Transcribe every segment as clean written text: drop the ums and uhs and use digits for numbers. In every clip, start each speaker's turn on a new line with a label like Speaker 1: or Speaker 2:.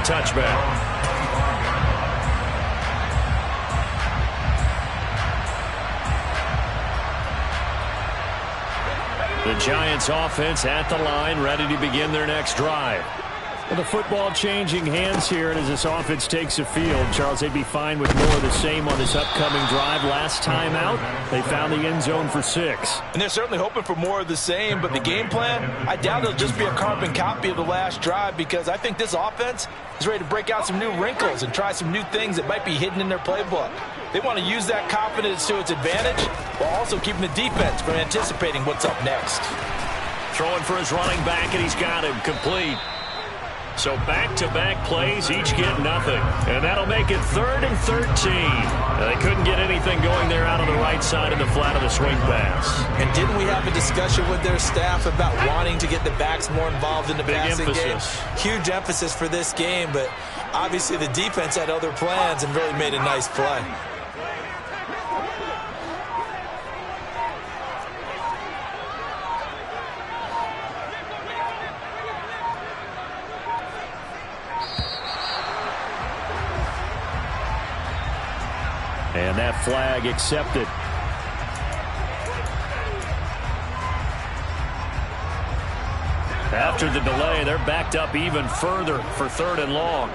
Speaker 1: touchback. The Giants offense at the line, ready to begin their next drive. Well, the football changing hands here, and as this offense takes the field, Charles, they'd be fine with more of the same on this upcoming drive. Last time out, they found the end zone for 6.
Speaker 2: And they're certainly hoping for more of the same, but the game plan, I doubt it'll just be a carbon copy of the last drive, because I think this offense is ready to break out some new wrinkles and try some new things that might be hidden in their playbook. They want to use that confidence to its advantage while also keeping the defense from anticipating what's up next.
Speaker 1: Throwing for his running back, and he's got him complete. So back-to-back plays, each get nothing. And that'll make it 3rd and 13. They couldn't get anything going there out on the right side of the flat of the swing pass.
Speaker 2: And didn't we have a discussion with their staff about wanting to get the backs more involved in the passing game? Huge emphasis for this game, but obviously the defense had other plans and really made a nice play.
Speaker 1: And that flag accepted. After the delay, they're backed up even further for 3rd and long.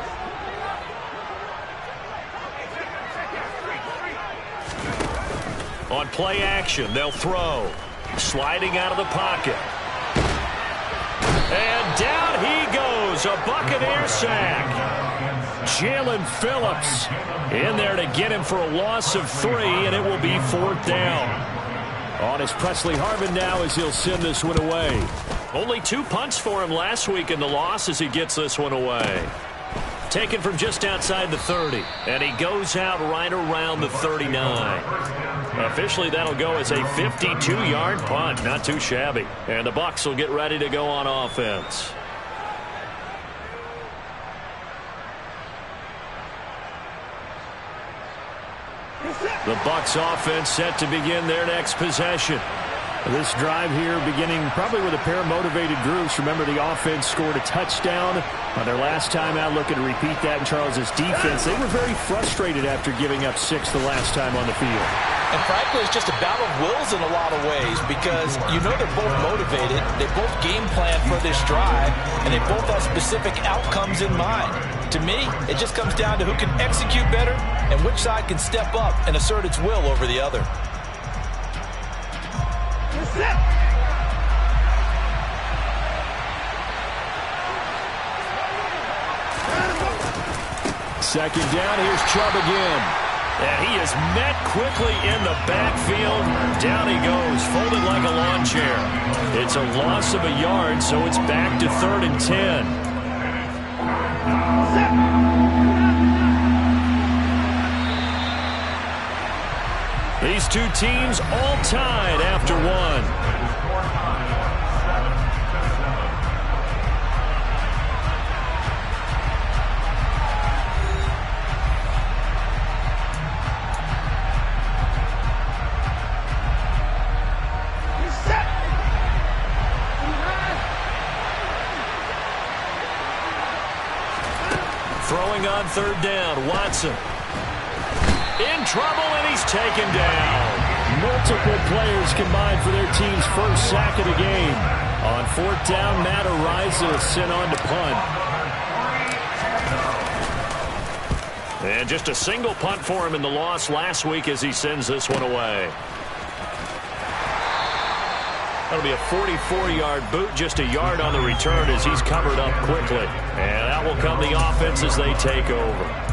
Speaker 1: On play action, they'll throw. Sliding out of the pocket. And down he goes. A Buccaneer sack. Jalen Phillips in there to get him for a loss of 3, and it will be 4th down. On is Presley Harvin now as he'll send this one away. Only 2 punts for him last week in the loss as he gets this one away. Taken from just outside the 30, and he goes out right around the 39. Officially, that'll go as a 52-yard punt. Not too shabby. And the Bucs will get ready to go on offense. The Bucs offense set to begin their next possession. This drive here beginning probably with a pair of motivated groups. Remember, the offense scored a touchdown on their last time out. Looking to repeat that in Charles's defense. They were very frustrated after giving up 6 the last time on the field.
Speaker 2: And frankly, it's just a battle of wills in a lot of ways, because you know they're both motivated. They both game plan for this drive, and they both have specific outcomes in mind. To me, it just comes down to who can execute better and which side can step up and assert its will over the other.
Speaker 1: Second down, here's Chubb again. And he is met quickly in the backfield. Down he goes, folded like a lawn chair. It's a loss of a yard, so it's back to 3rd and 10. These two teams all tied after 1. Throwing on 3rd down, Watson. In trouble, and he's taken down. Multiple players combined for their team's first sack of the game. On 4th down, Matt Araiza is sent on to punt. And just a single punt for him in the loss last week as he sends this one away. That'll be a 44-yard boot, just a yard on the return as he's covered up quickly. And that will come the offense as they take over.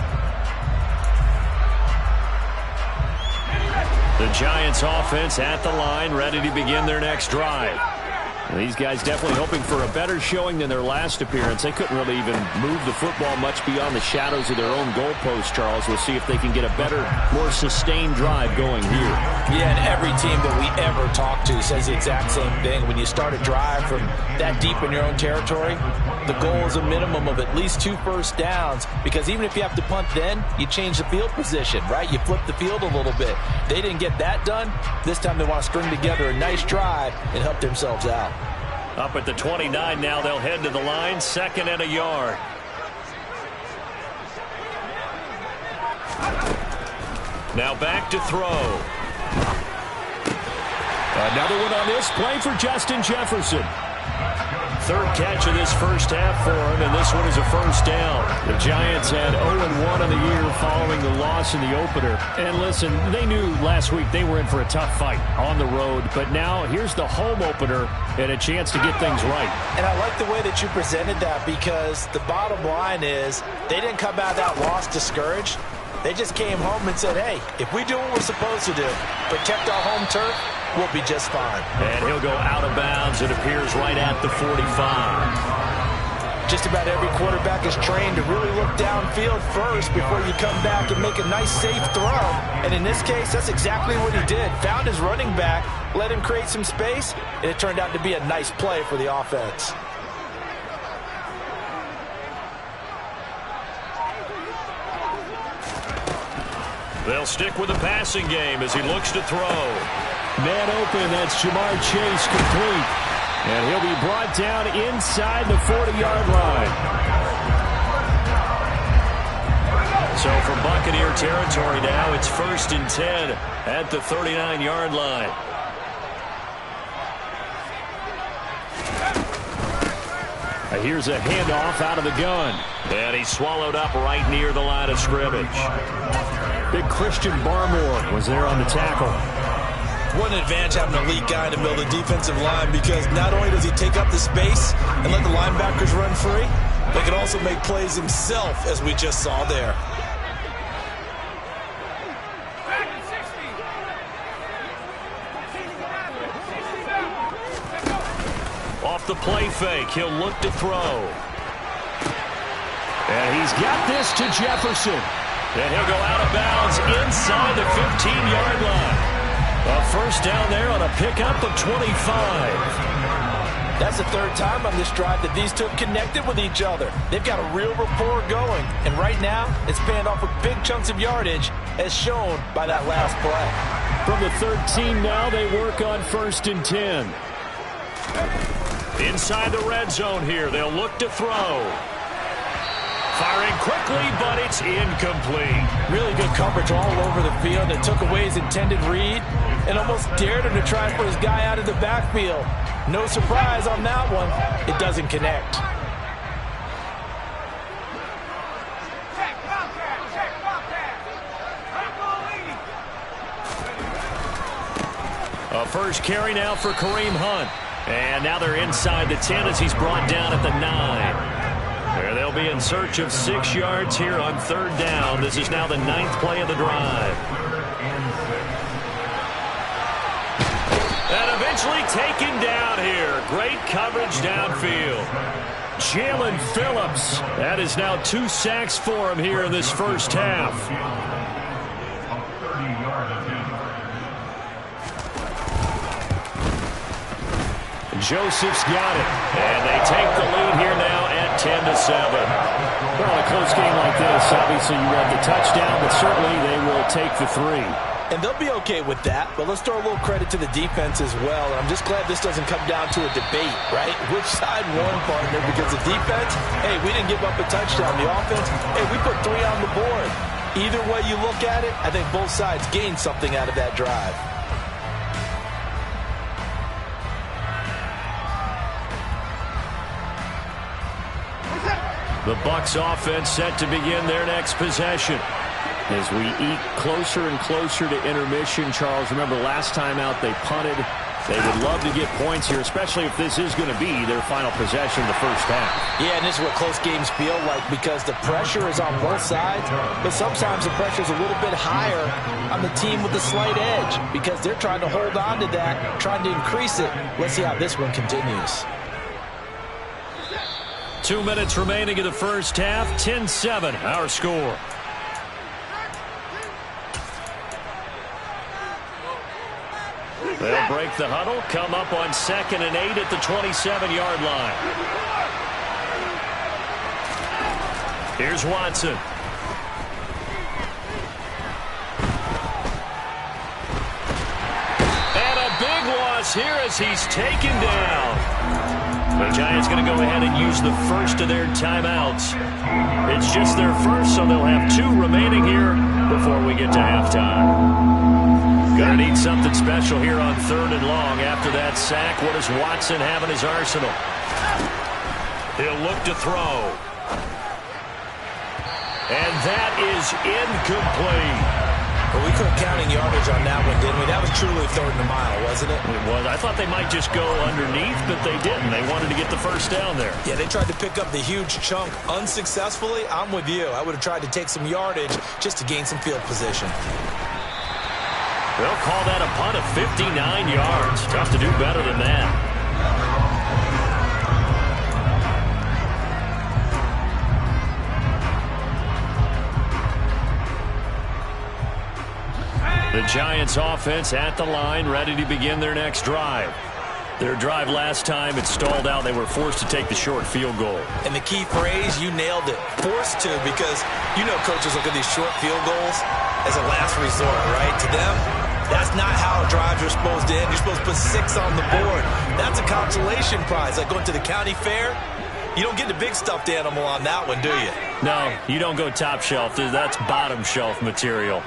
Speaker 1: The Giants offense at the line, ready to begin their next drive. These guys definitely hoping for a better showing than their last appearance. They couldn't really even move the football much beyond the shadows of their own goalpost, Charles. We'll see if they can get a better, more sustained drive going here.
Speaker 2: Yeah, and every team that we ever talk to says the exact same thing. When you start a drive from that deep in your own territory, the goal is a minimum of at least 2 first downs, because even if you have to punt then, you change the field position, right? You flip the field a little bit. They didn't get that done. This time they want to string together a nice drive and help themselves out.
Speaker 1: Up at the 29 now, they'll head to the line, 2nd and a yard. Now back to throw. Another one on this play for Justin Jefferson. Third catch of this first half for him, and this one is a first down. The Giants had 0-1 on the year following the loss in the opener. And listen, they knew last week they were in for a tough fight on the road, but now here's the home opener and a chance to get things right.
Speaker 2: And I like the way that you presented that, because the bottom line is they didn't come out of that loss discouraged. They just came home and said, hey, if we do what we're supposed to do, protect our home turf, we'll be just fine.
Speaker 1: And he'll go out of bounds. It appears right at the 45.
Speaker 2: Just about every quarterback is trained to really look downfield first before you come back and make a nice, safe throw. And in this case, that's exactly what he did. Found his running back, let him create some space, and it turned out to be a nice play for the offense.
Speaker 1: They'll stick with the passing game as he looks to throw. Man open, that's Ja'Marr Chase, complete. And he'll be brought down inside the 40-yard line. So from Buccaneer territory now, it's 1st and 10 at the 39-yard line. Here's a handoff out of the gun. And he's swallowed up right near the line of scrimmage. Big Christian Barmore was there on the tackle.
Speaker 2: What an advantage having an elite guy in the middle of the defensive line, because not only does he take up the space and let the linebackers run free, but can also make plays himself, as we just saw there.
Speaker 1: Off the play fake, he'll look to throw. And he's got this to Jefferson. And he'll go out of bounds inside the 15-yard line. A first down there on a pickup of 25.
Speaker 2: That's the third time on this drive that these two connected with each other. They've got a real rapport going. And right now, it's paying off with big chunks of yardage, as shown by that last play.
Speaker 1: From the 13 now, they work on 1st and 10. Inside the red zone here, they'll look to throw. Firing quickly, but it's incomplete.
Speaker 2: Really good coverage all over the field. It took away his intended read and almost dared him to try for his guy out of the backfield. No surprise on that one. It doesn't connect.
Speaker 1: A first carry now for Kareem Hunt. And now they're inside the 10 as he's brought down at the 9. They'll be in search of 6 yards here on 3rd down. This is now the 9th play of the drive. And eventually taken down here. Great coverage downfield. Jalen Phillips. That is now 2 sacks for him here in this first half. Joseph's got it. And they take the lead here now at 10-7. Well, in a close game like this, obviously you want the touchdown, but certainly they will take the 3.
Speaker 2: And they'll be okay with that, but let's throw a little credit to the defense as well. I'm just glad this doesn't come down to a debate, right? Which side won, partner? Because the defense, hey, we didn't give up a touchdown. The offense, hey, we put 3 on the board. Either way you look at it, I think both sides gained something out of that drive.
Speaker 1: The Bucs offense set to begin their next possession. As we eke closer and closer to intermission, Charles, remember last time out they punted. They would love to get points here, especially if this is going to be their final possession in the first half.
Speaker 2: Yeah, and this is what close games feel like, because the pressure is on both sides, but sometimes the pressure is a little bit higher on the team with the slight edge, because they're trying to hold on to that, trying to increase it. Let's see how this one continues.
Speaker 1: 2 minutes remaining in the first half. 10-7, our score. They'll break the huddle, come up on 2nd and 8 at the 27-yard line. Here's Watson. And a big loss here as he's taken down. The Giants going to go ahead and use the first of their timeouts. It's just their first, so they'll have 2 remaining here before we get to halftime. Going to need something special here on 3rd and long. After that sack, what does Watson have in his arsenal? He'll look to throw. And that is incomplete.
Speaker 2: Well, we couldn't counting yardage on that one, didn't we? That was truly 3rd and a mile, wasn't it?
Speaker 1: It was. I thought they might just go underneath, but they didn't. They wanted to get the first down there.
Speaker 2: Yeah, they tried to pick up the huge chunk unsuccessfully. I'm with you. I would have tried to take some yardage just to gain some field position.
Speaker 1: They'll call that a punt of 59 yards. Tough to do better than that. The Giants offense at the line, ready to begin their next drive. Their drive last time, it stalled out. They were forced to take the short field goal.
Speaker 2: And the key phrase, you nailed it. Forced to, because you know coaches look at these short field goals as a last resort, right? To them, that's not how drives are supposed to end. You're supposed to put 6 on the board. That's a consolation prize, like going to the county fair. You don't get the big stuffed animal on that one, do you?
Speaker 1: No, you don't go top shelf. That's bottom shelf material.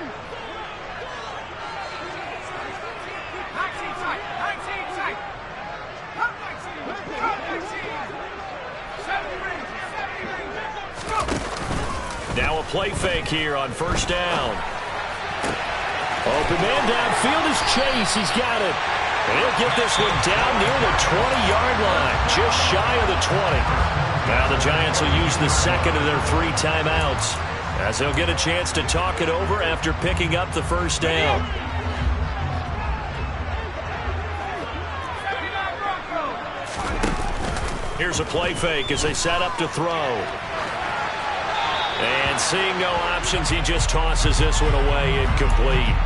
Speaker 1: Now a play fake here on 1st down. Open man downfield is Chase. He's got it. And he'll get this one down near the 20-yard line, just shy of the 20. Now the Giants will use the second of their 3 timeouts, as they'll get a chance to talk it over after picking up the 1st down. Here's a play fake as they set up to throw. And seeing no options, he just tosses this one away, incomplete.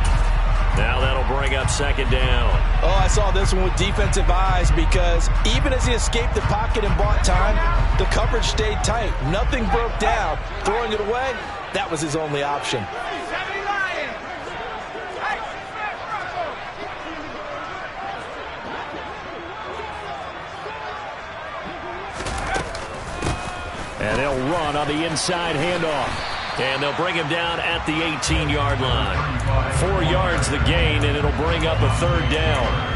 Speaker 1: Now that'll bring up 2nd down.
Speaker 2: Oh, I saw this one with defensive eyes, because even as he escaped the pocket and bought time, the coverage stayed tight. Nothing broke down. Throwing it away, that was his only option.
Speaker 1: And they'll run on the inside handoff. And they'll bring him down at the 18-yard line. 4 yards the gain, and it'll bring up a 3rd down.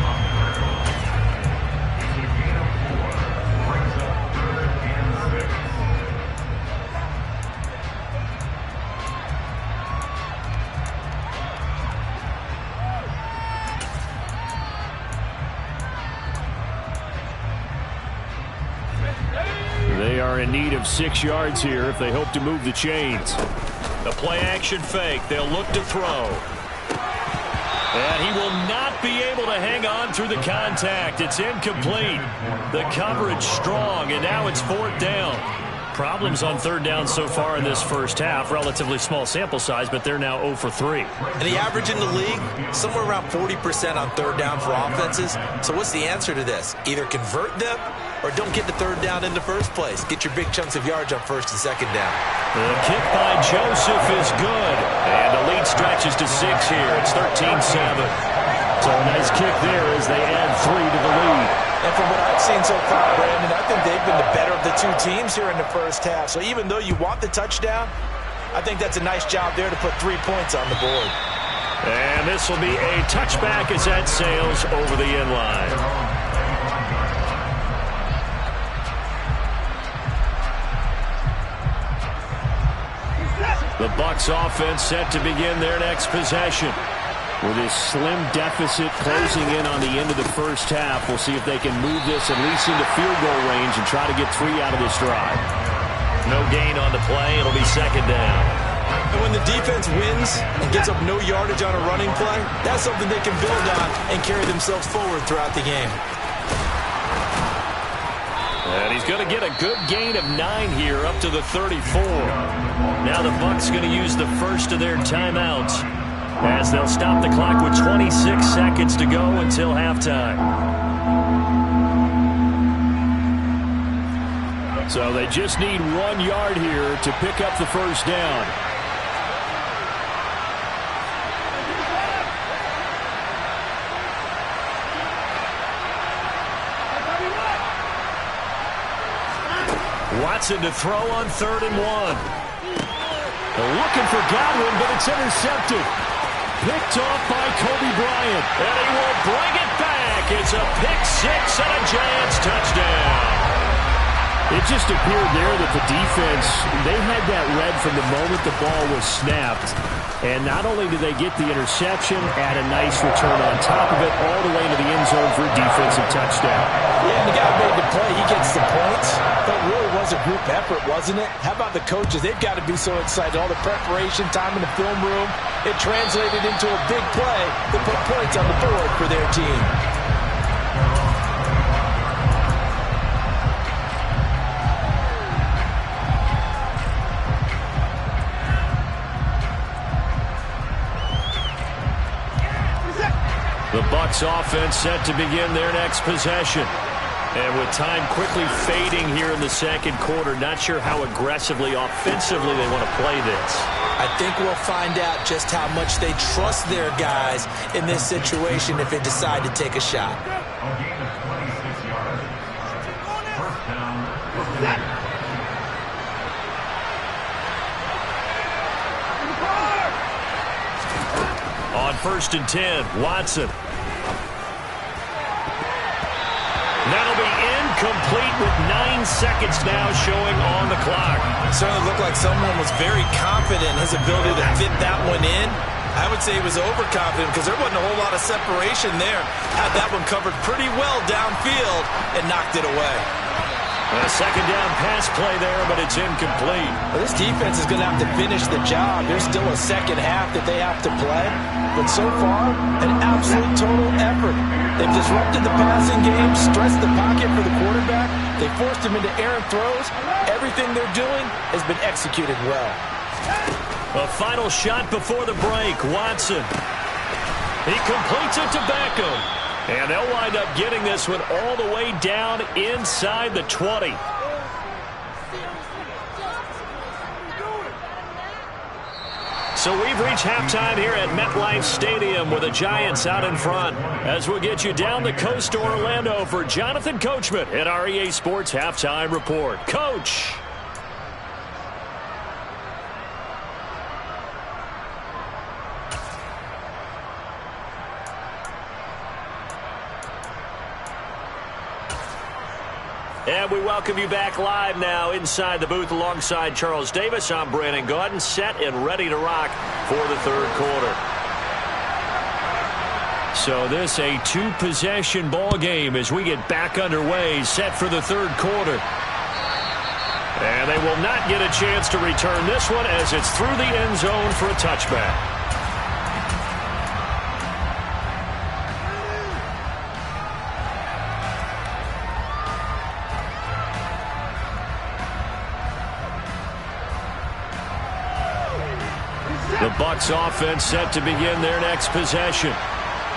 Speaker 1: They are in need of 6 yards here if they hope to move the chains. The play-action fake. They'll look to throw. And he will not be able to hang on through the contact. It's incomplete. The coverage strong, and now it's 4th down. Problems on 3rd down so far in this first half. Relatively small sample size, but they're now 0 for 3.
Speaker 2: And the average in the league, somewhere around 40% on 3rd down for offenses. So what's the answer to this? Either convert them or don't get the 3rd down in the first place. Get your big chunks of yards on 1st and 2nd down.
Speaker 1: The kick by Joseph is good. And the lead stretches to 6 here. It's 13-7. So a nice kick there as they add 3 to the lead.
Speaker 2: And from what I've seen so far, Brandon, I think they've been the better of the 2 teams here in the first half. So even though you want the touchdown, I think that's a nice job there to put 3 points on the board.
Speaker 1: And this will be a touchback as that sails over the end line. The Bucs offense set to begin their next possession. With this slim deficit closing in on the end of the first half, we'll see if they can move this at least into field goal range and try to get 3 out of this drive. No gain on the play. It'll be 2nd down.
Speaker 2: And when the defense wins and gets up no yardage on a running play, that's something they can build on and carry themselves forward throughout the game.
Speaker 1: And he's going to get a good gain of 9 here up to the 34. Now the Bucs going to use the first of their timeouts, as they'll stop the clock with 26 seconds to go until halftime. So they just need 1 yard here to pick up the first down. Watson to throw on 3rd and 1. Looking for Godwin, but it's intercepted. Picked off by Kobe Bryant. And he will bring it back. It's a pick six and a Giants touchdown. It just appeared there that the defense, they had that read from the moment the ball was snapped. And not only did they get the interception, add a nice return on top of it, all the way into the end zone for a defensive touchdown.
Speaker 2: Yeah, the guy made the play. He gets the points. But it really was a group effort, wasn't it? How about the coaches? They've got to be so excited. All the preparation, time in the film room, it translated into a big play that put points on the board for their team.
Speaker 1: The Bucs offense set to begin their next possession. And with time quickly fading here in the second quarter, not sure how aggressively, offensively they want to play this.
Speaker 2: I think we'll find out just how much they trust their guys in this situation if they decide to take a shot.
Speaker 1: On 1st and 10, Watson. That'll be incomplete with 9 seconds now showing on the clock.
Speaker 2: Certainly looked like someone was very confident in his ability to fit that one in. I would say he was overconfident because there wasn't a whole lot of separation there. Had that one covered pretty well downfield and knocked it away.
Speaker 1: A second down pass play there, but it's incomplete.
Speaker 2: Well, this defense is going to have to finish the job. There's still a second half that they have to play. But so far, an absolute total effort. They've disrupted the passing game, stressed the pocket for the quarterback. They forced him into errant throws. Everything they're doing has been executed well.
Speaker 1: A final shot before the break. Watson. He completes it to Beckham. And they'll wind up getting this one all the way down inside the 20. So we've reached halftime here at MetLife Stadium with the Giants out in front. As we'll get you down the coast to Orlando for Jonathan Coachman at our EA Sports Halftime Report. Coach. And we welcome you back live now inside the booth alongside Charles Davis. I'm Brandon Gaudin, set and ready to rock for the third quarter. So this a two-possession ball game as we get back underway, set for the third quarter. And they will not get a chance to return this one as it's through the end zone for a touchback. The Bucs offense set to begin their next possession.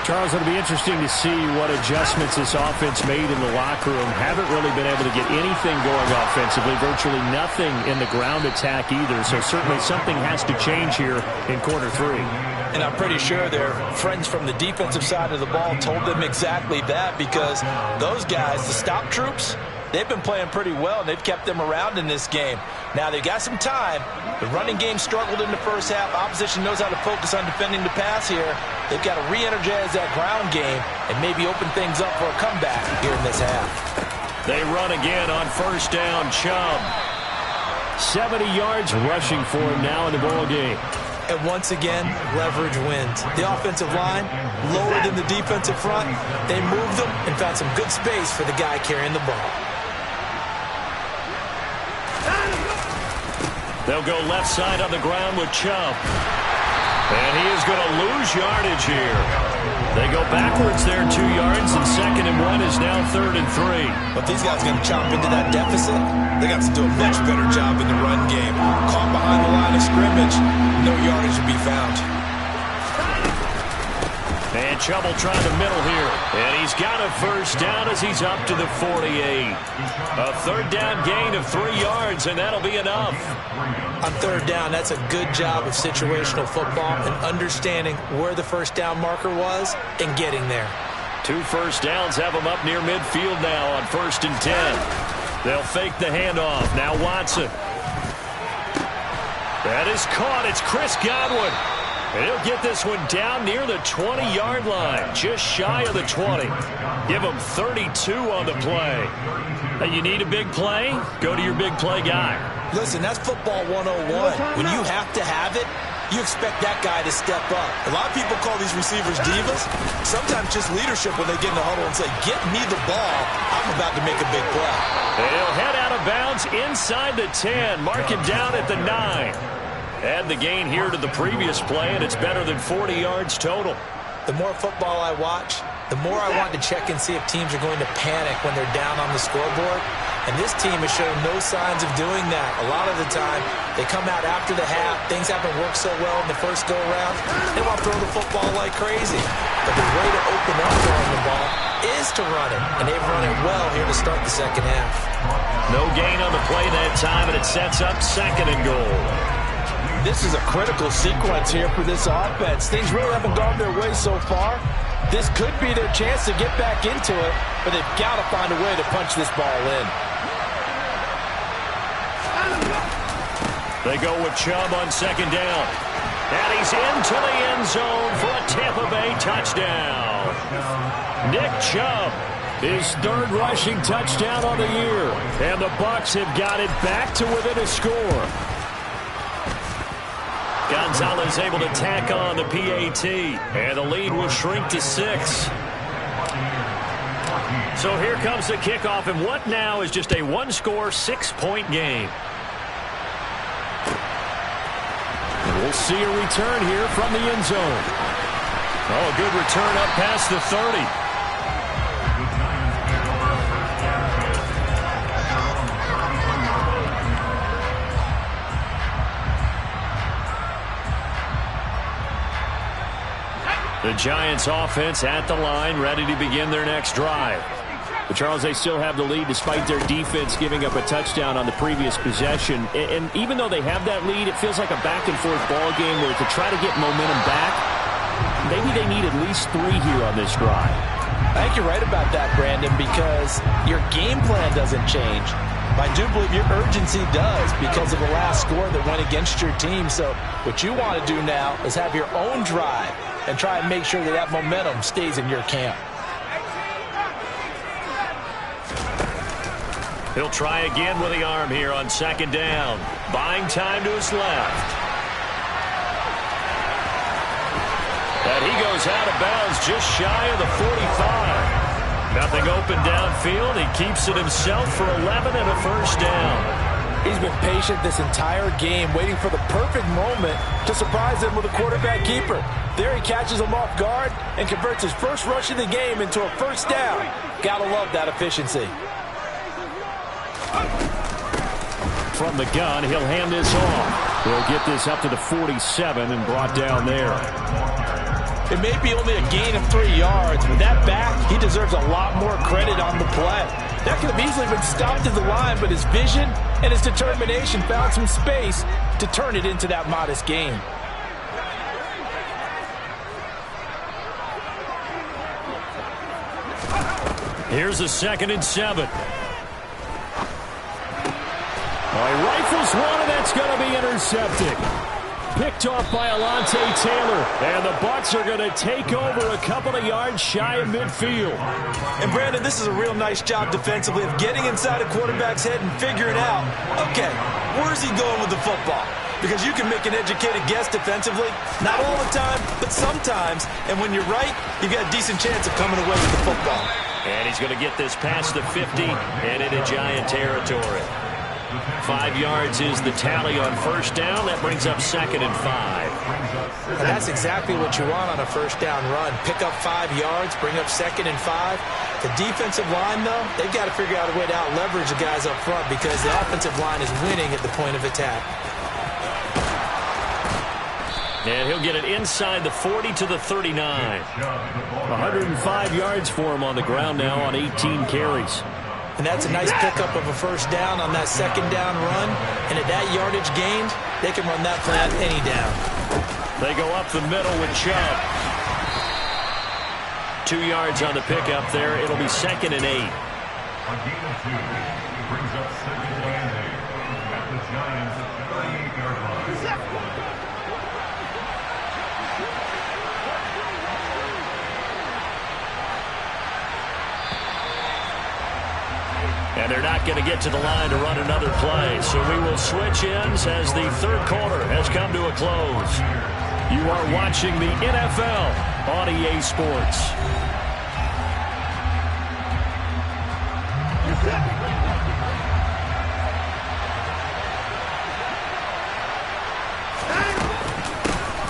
Speaker 1: Charles, it'll be interesting to see what adjustments this offense made in the locker room. Haven't really been able to get anything going offensively, virtually nothing in the ground attack either. So certainly something has to change here in quarter three.
Speaker 2: And I'm pretty sure their friends from the defensive side of the ball told them exactly that, because those guys, the stop troops, they've been playing pretty well, and they've kept them around in this game. Now, they've got some time. The running game struggled in the first half. Opposition knows how to focus on defending the pass here. They've got to re-energize that ground game and maybe open things up for a comeback here in this half.
Speaker 1: They run again on first down. Chubb. 70 yards rushing for him now in the ball game.
Speaker 2: And once again, leverage wins. The offensive line, lower than the defensive front. They moved them and found some good space for the guy carrying the ball.
Speaker 1: They'll go left side on the ground with Chubb. And he is going to lose yardage here. They go backwards there 2 yards, and 2nd and 1 is now 3rd and 3.
Speaker 2: But these guys are going to chop into that deficit. They got to do a much better job in the run game. Caught behind the line of scrimmage, no yardage to be found.
Speaker 1: And Chubb will try the middle here. And he's got a first down as he's up to the 48. A third down gain of 3 yards, and that'll be enough.
Speaker 2: On third down, that's a good job of situational football and understanding where the first down marker was and getting there.
Speaker 1: 2 first downs have him up near midfield now on 1st and 10. They'll fake the handoff. Now Watson. That is caught. It's Chris Godwin. And he'll get this one down near the 20-yard line, just shy of the 20. Give him 32 on the play. Hey, you need a big play? Go to your big play guy.
Speaker 2: Listen, that's football 101. When you have to have it, you expect that guy to step up. A lot of people call these receivers divas. Sometimes just leadership when they get in the huddle and say, get me the ball. I'm about to make a big play.
Speaker 1: And he'll head out of bounds inside the 10. Mark him down at the 9. Add the gain here to the previous play, and it's better than 40 yards total.
Speaker 2: The more football I watch, the more I want to check and see if teams are going to panic when they're down on the scoreboard. And this team has shown no signs of doing that. A lot of the time, they come out after the half. Things haven't worked so well in the first go-around. They want to throw the football like crazy. But the way to open up throwing the ball is to run it. And they've run it well here to start the second half.
Speaker 1: No gain on the play that time, and it sets up 2nd and goal.
Speaker 2: This is a critical sequence here for this offense. Things really haven't gone their way so far. This could be their chance to get back into it, but they've got to find a way to punch this ball in.
Speaker 1: They go with Chubb on 2nd down. And he's into the end zone for a Tampa Bay touchdown. Nick Chubb, his 3rd rushing touchdown on the year. And the Bucs have got it back to within a score. Gonzalez able to tack on the PAT, and the lead will shrink to 6. So here comes the kickoff, and what now is just a 1-score, 6-point game. And we'll see a return here from the end zone. Oh, good return up past the 30. The Giants offense at the line, ready to begin their next drive. But Charles, they still have the lead despite their defense giving up a touchdown on the previous possession. And even though they have that lead, it feels like a back-and-forth ball game where to try to get momentum back, maybe they need at least 3 here on this drive.
Speaker 2: I think you're right about that, Brandon, because your game plan doesn't change. I do believe your urgency does because of the last score that went against your team. So what you want to do now is have your own drive and try and make sure that that momentum stays in your camp.
Speaker 1: He'll try again with the arm here on 2nd down. Buying time to his left. And he goes out of bounds just shy of the 45. Nothing open downfield. He keeps it himself for 11 and a 1st down.
Speaker 2: He's been patient this entire game, waiting for the perfect moment to surprise them with a quarterback keeper. There he catches him off guard and converts his first rush of the game into a 1st down. Gotta love that efficiency.
Speaker 1: From the gun, he'll hand this off. He'll get this up to the 47 and brought down there.
Speaker 2: It may be only a gain of 3 yards, but that back, he deserves a lot more credit on the play. That could have easily been stopped at the line, but his vision and his determination found some space to turn it into that modest gain.
Speaker 1: Here's a 2nd and 7. He rifles one, and that's going to be intercepted. Picked off by Alontae Taylor, and the Bucs are going to take over a couple of yards shy of midfield.
Speaker 2: And Brandon, this is a real nice job defensively of getting inside a quarterback's head and figuring out, okay, where's he going with the football? Because you can make an educated guess defensively, not all the time, but sometimes. And when you're right, you've got a decent chance of coming away with the football.
Speaker 1: And he's going to get this past the 50 and into Giant territory. 5 yards is the tally on 1st down. That brings up 2nd and 5.
Speaker 2: And that's exactly what you want on a 1st down run. Pick up 5 yards, bring up 2nd and 5. The defensive line, though, they've got to figure out a way to out-leverage the guys up front because the offensive line is winning at the point of attack.
Speaker 1: And he'll get it inside the 40 to the 39. 105 yards for him on the ground now on 18 carries.
Speaker 2: And that's a nice pickup of a 1st down on that 2nd down run. And at that yardage gained, they can run that play on any down.
Speaker 1: They go up the middle with Chubb. 2 yards on the pickup there. It'll be 2nd and 8.
Speaker 3: A gain of 2 brings up second and 8 at the Giants' 38-yard line.
Speaker 1: And they're not going to get to the line to run another play. So we will switch ends as the third quarter has come to a close. You are watching the NFL on EA Sports.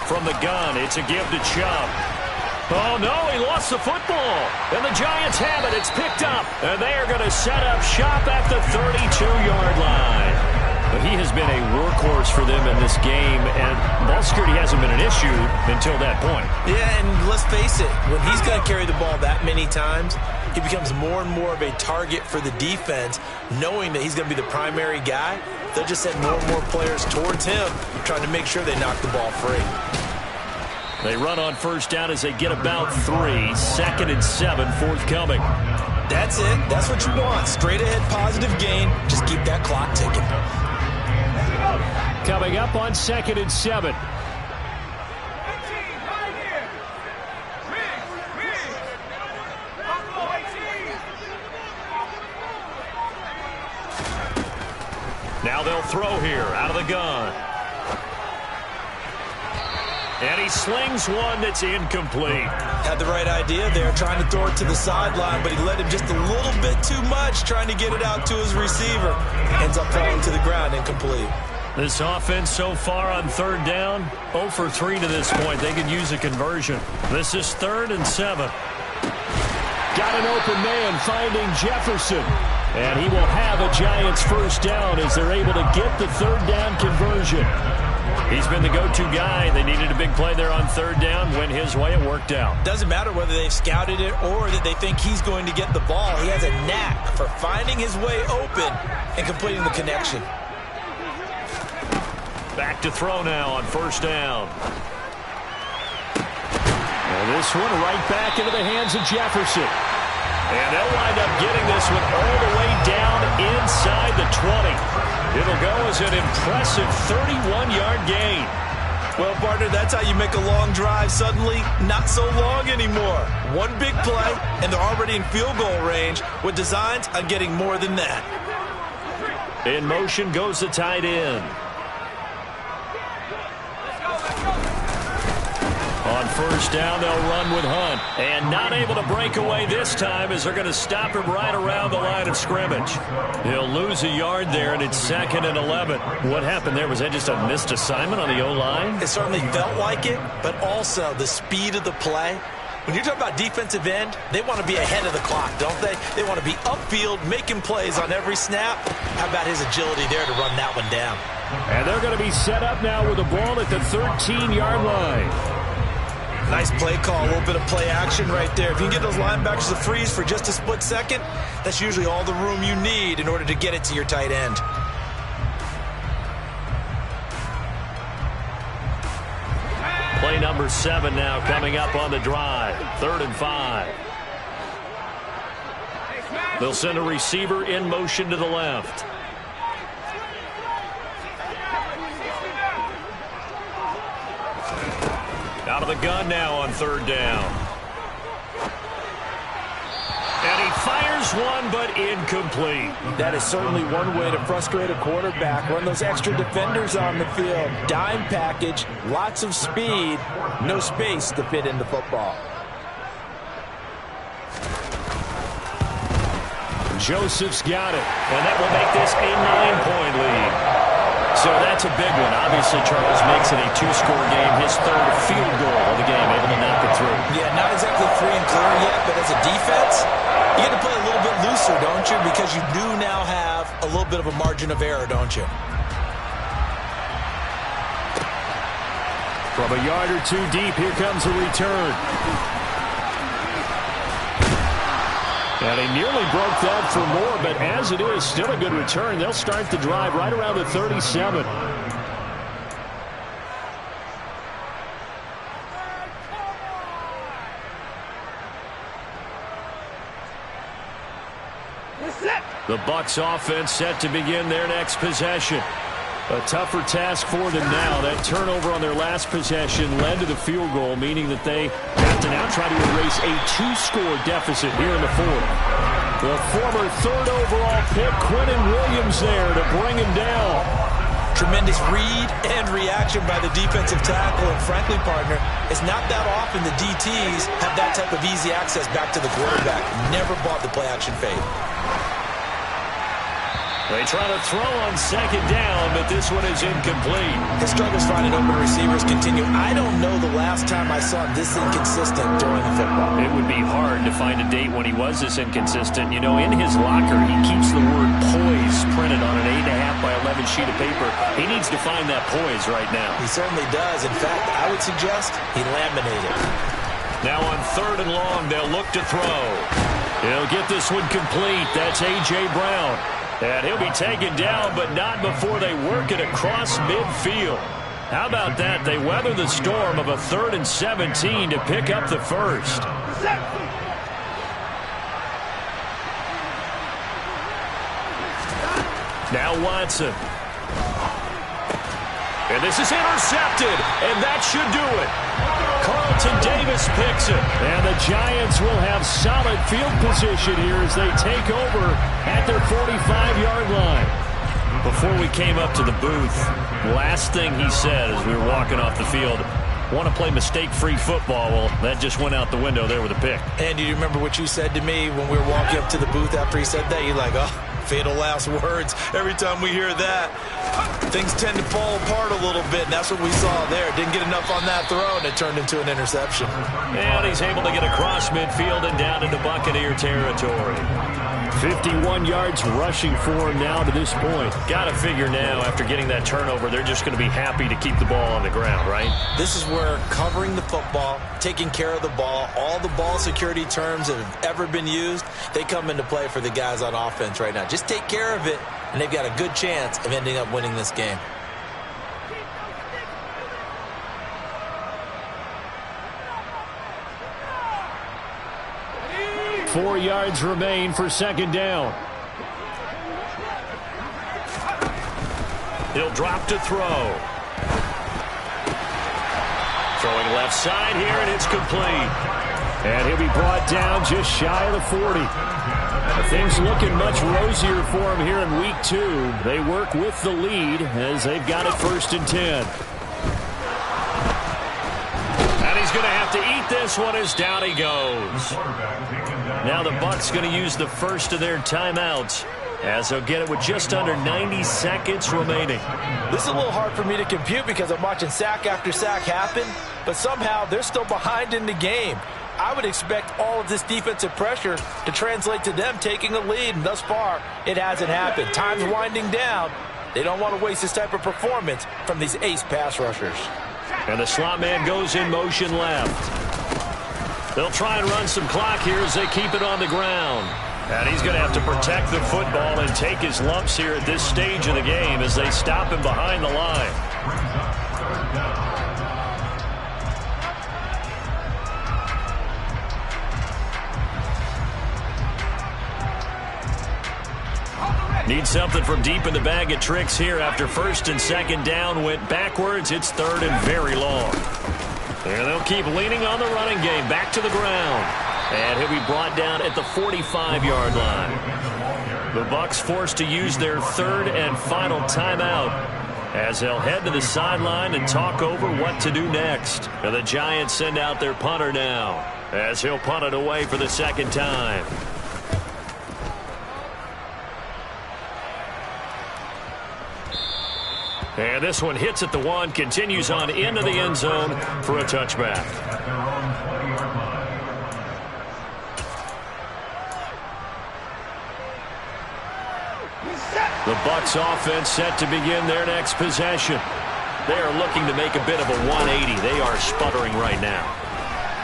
Speaker 1: From the gun, it's a give to Chubb. Oh, no, he lost the football. And the Giants have it. It's picked up. And they are going to set up shop at the 32-yard line. But he has been a workhorse for them in this game, and ball security hasn't been an issue until that point.
Speaker 2: Yeah, and let's face it, when he's going to carry the ball that many times, he becomes more and more of a target for the defense, knowing that he's going to be the primary guy. They'll just send more and more players towards him, trying to make sure they knock the ball free.
Speaker 1: They run on first down as they get about 3. 2nd and 7 forthcoming.
Speaker 2: That's it. That's what you want. Straight ahead positive gain. Just keep that clock ticking.
Speaker 1: Coming up on 2nd and 7. Now they'll throw here out of the gun. And he slings one that's incomplete.
Speaker 2: Had the right idea there, trying to throw it to the sideline, but he let him just a little bit too much, trying to get it out to his receiver. Ends up falling to the ground, incomplete.
Speaker 1: This offense so far on third down, 0 for 3 to this point. They could use a conversion. This is 3rd and 7. Got an open man finding Jefferson. And he will have a Giants first down as they're able to get the third down conversion. He's been the go-to guy. They needed a big play there on third down. Went his way. It worked out.
Speaker 2: Doesn't matter whether they've scouted it or that they think he's going to get the ball. He has a knack for finding his way open and completing the connection.
Speaker 1: Back to throw now on first down. And this one right back into the hands of Jefferson. And they'll wind up getting this one all the way down inside the 20. It'll go as an impressive 31-yard gain.
Speaker 2: Well, partner, that's how you make a long drive suddenly not so long anymore. One big play, and they're already in field goal range with designs on getting more than that.
Speaker 1: In motion goes the tight end. On first down, they'll run with Hunt. And not able to break away this time as they're going to stop him right around the line of scrimmage. He'll lose a yard there, and it's 2nd and 11. What happened there? Was that just a missed assignment on the O-line?
Speaker 2: It certainly felt like it, but also the speed of the play. When you're talking about defensive end, they want to be ahead of the clock, don't they? They want to be upfield, making plays on every snap. How about his agility there to run that one down?
Speaker 1: And they're going to be set up now with the ball at the 13-yard line.
Speaker 2: Nice play call, a little bit of play action right there. If you can get those linebackers to freeze for just a split second, that's usually all the room you need in order to get it to your tight end.
Speaker 1: Play number 7 now coming up on the drive. 3rd and 5. They'll send a receiver in motion to the left. Out of the gun now on third down. And he fires one, but incomplete.
Speaker 2: That is certainly one way to frustrate a quarterback. Run those extra defenders on the field. Dime package, lots of speed, no space to fit in the football.
Speaker 1: Joseph's got it, and that will make this a 9-point lead. So that's a big one. Obviously, Charles makes it a 2-score game. His 3rd field goal of the game, able to knock it through.
Speaker 2: Yeah, not exactly free and clear yet, but as a defense, you get to play a little bit looser, don't you? Because you do now have a little bit of a margin of error, don't you?
Speaker 1: From a yard or 2 deep, here comes a return. And he nearly broke that for more, but as it is, still a good return. They'll start the drive right around the 37. The Bucs offense set to begin their next possession. A tougher task for them now. That turnover on their last possession led to the field goal, meaning that they have to now try to erase a 2-score deficit here in the fourth. The former 3rd overall pick, Quinnen Williams, there to bring him down.
Speaker 2: Tremendous read and reaction by the defensive tackle. And frankly, partner, it's not that often the DTs have that type of easy access back to the quarterback. Never bought the play-action fade.
Speaker 1: They try to throw on 2nd down, but this one is incomplete.
Speaker 2: His struggles finding open receivers continue. I don't know the last time I saw him this inconsistent throwing the football.
Speaker 1: It would be hard to find a date when he was this inconsistent. You know, in his locker, he keeps the word poise printed on an 8.5 by 11 sheet of paper. He needs to find that poise right now.
Speaker 2: He certainly does. In fact, I would suggest he laminated.
Speaker 1: Now on 3rd and long, they'll look to throw. He'll get this one complete. That's A.J. Brown. And he'll be taken down, but not before they work it across midfield. How about that? They weather the storm of a 3rd and 17 to pick up the first. Now Watson. And this is intercepted, and that should do it. Carlton Davis picks it, and the Giants will have solid field position here as they take over at their 45-yard line. Before we came up to the booth, last thing he said as we were walking off the field, want to play mistake-free football. Well, that just went out the window there with a pick.
Speaker 2: And do you remember what you said to me when we were walking up to the booth after he said that? You're like, oh, fatal last words. Every time we hear that, things tend to fall apart a little bit, and that's what we saw there. Didn't get enough on that throw, and it turned into an interception.
Speaker 1: And he's able to get across midfield and down into Buccaneer territory. 51 yards rushing for him now to this point. Got to figure now, after getting that turnover, they're just going to be happy to keep the ball on the ground, right?
Speaker 2: This is where covering the football, taking care of the ball, all the ball security terms that have ever been used, they come into play for the guys on offense right now. Just take care of it, and they've got a good chance of ending up winning this game.
Speaker 1: Four yards remain for 2nd down. He'll drop to throw. Throwing left side here, and it's complete. And he'll be brought down just shy of the 40. Things looking much rosier for him here in week 2. They work with the lead as they've got it 1st and 10. And he's going to have to eat this one as down he goes. Now the Bucs going to use the first of their timeouts as they'll get it with just under 90 seconds remaining.
Speaker 2: This is a little hard for me to compute because I'm watching sack after sack happen, but somehow they're still behind in the game. I would expect all of this defensive pressure to translate to them taking a lead, and thus far, it hasn't happened. Time's winding down. They don't want to waste this type of performance from these ace pass rushers.
Speaker 1: And the slot man goes in motion left. They'll try and run some clock here as they keep it on the ground. And he's going to have to protect the football and take his lumps here at this stage of the game as they stop him behind the line. Need something from deep in the bag of tricks here after 1st and 2nd down went backwards. It's 3rd and very long. And they'll keep leaning on the running game. Back to the ground. And he'll be brought down at the 45-yard line. The Bucs forced to use their 3rd and final timeout as they'll head to the sideline and talk over what to do next. And the Giants send out their punter now as he'll punt it away for the 2nd time. And this one hits at the 1, continues on into the end zone for a touchback. The Bucs offense set to begin their next possession. They are looking to make a bit of a 180. They are sputtering right now.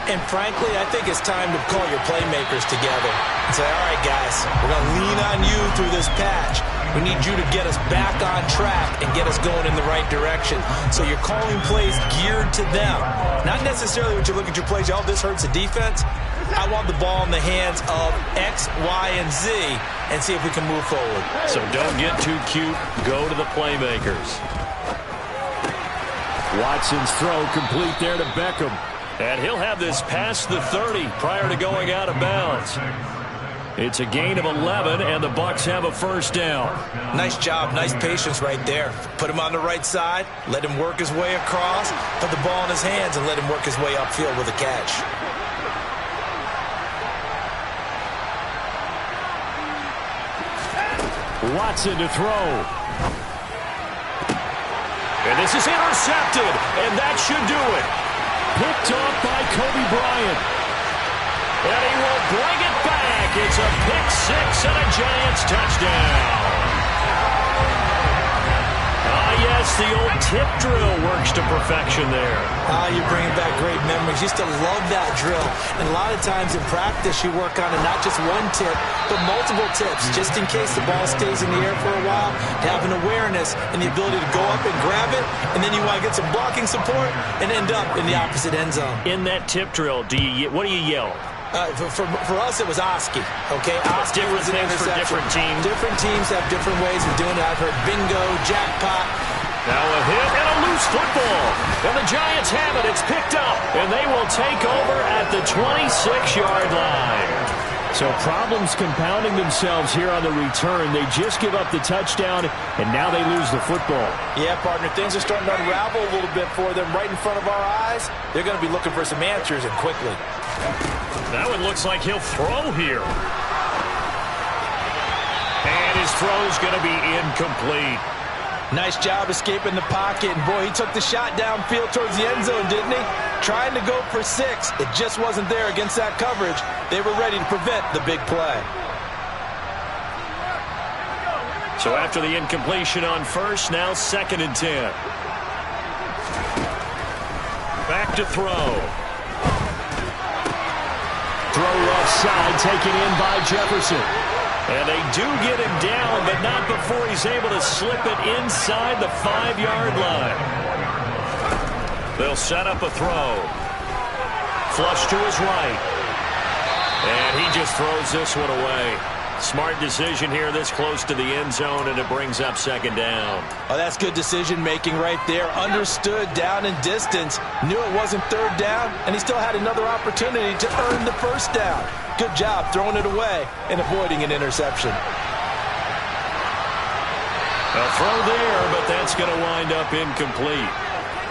Speaker 2: And frankly, I think it's time to call your playmakers together and say, all right, guys, we're going to lean on you through this patch. We need you to get us back on track and get us going in the right direction. So you're calling plays geared to them. Not necessarily when you look at your plays, oh, this hurts the defense. I want the ball in the hands of X, Y, and Z and see if we can move forward.
Speaker 1: So don't get too cute. Go to the playmakers. Watson's throw complete there to Beckham. And he'll have this past the 30 prior to going out of bounds. It's a gain of 11, and the Bucs have a first down.
Speaker 2: Nice job, nice patience right there. Put him on the right side, let him work his way across, put the ball in his hands, and let him work his way upfield with a catch.
Speaker 1: Watson to throw. And this is intercepted, and that should do it. Picked off by Kobe Bryant. And he will bring it back. It's a pick six and a Giants touchdown. Yes, the old tip drill works to perfection there.
Speaker 2: You're bringing back great memories. Used to love that drill. And a lot of times in practice, you work on it, not just one tip, but multiple tips, just in case the ball stays in the air for a while, to have an awareness and the ability to go up and grab it, and then you want to get some blocking support and end up in the opposite end zone.
Speaker 1: In that tip drill, what do you yell?
Speaker 2: For us, it was Oski. Okay, Oski
Speaker 1: different
Speaker 2: was an
Speaker 1: things for different teams.
Speaker 2: Different teams have different ways of doing it. I've heard bingo, jackpot.
Speaker 1: Now a hit and a loose football. And the Giants have it. It's picked up. And they will take over at the 26-yard line. So problems compounding themselves here on the return. They just give up the touchdown, and now they lose the football.
Speaker 2: Yeah, partner, things are starting to unravel a little bit for them right in front of our eyes. They're going to be looking for some answers, and quickly.
Speaker 1: That one looks like he'll throw here. And his throw's going to be incomplete.
Speaker 2: Nice job escaping the pocket. And, boy, he took the shot downfield towards the end zone, didn't he? Trying to go for 6. It just wasn't there against that coverage. They were ready to prevent the big play.
Speaker 1: So after the incompletion on first, now 2nd and 10. Back to throw. Throw left side, taken in by Jefferson. And they do get him down, but not before he's able to slip it inside the 5-yard line. They'll set up a throw. Flush to his right. And he just throws this one away. Smart decision here this close to the end zone, and it brings up 2nd down.
Speaker 2: Oh, that's good decision-making right there. Understood down and distance. Knew it wasn't 3rd down, and he still had another opportunity to earn the 1st down. Good job throwing it away and avoiding an interception.
Speaker 1: A throw there, but that's going to wind up incomplete.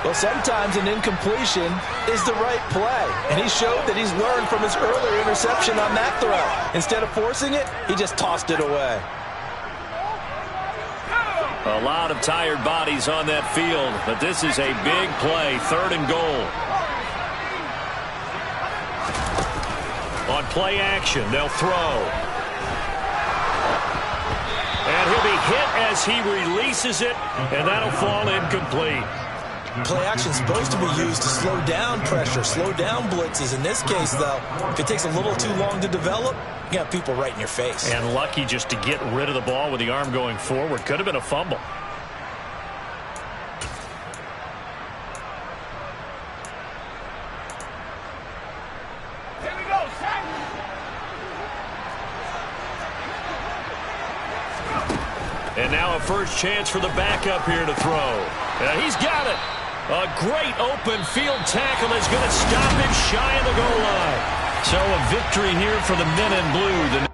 Speaker 2: Well, sometimes an incompletion is the right play, and he showed that he's learned from his earlier interception on that throw. Instead of forcing it, he just tossed it away.
Speaker 1: A lot of tired bodies on that field, but this is a big play, 3rd and goal. On play action, they'll throw. And he'll be hit as he releases it, and that'll fall incomplete.
Speaker 2: Play action is supposed to be used to slow down pressure, slow down blitzes. In this case, though, if it takes a little too long to develop, you got people right in your face.
Speaker 1: And lucky just to get rid of the ball with the arm going forward. Could have been a fumble. And now a first chance for the backup here to throw. And he's got it. A great open field tackle is going to stop him shy of the goal line. So a victory here for the men in blue. The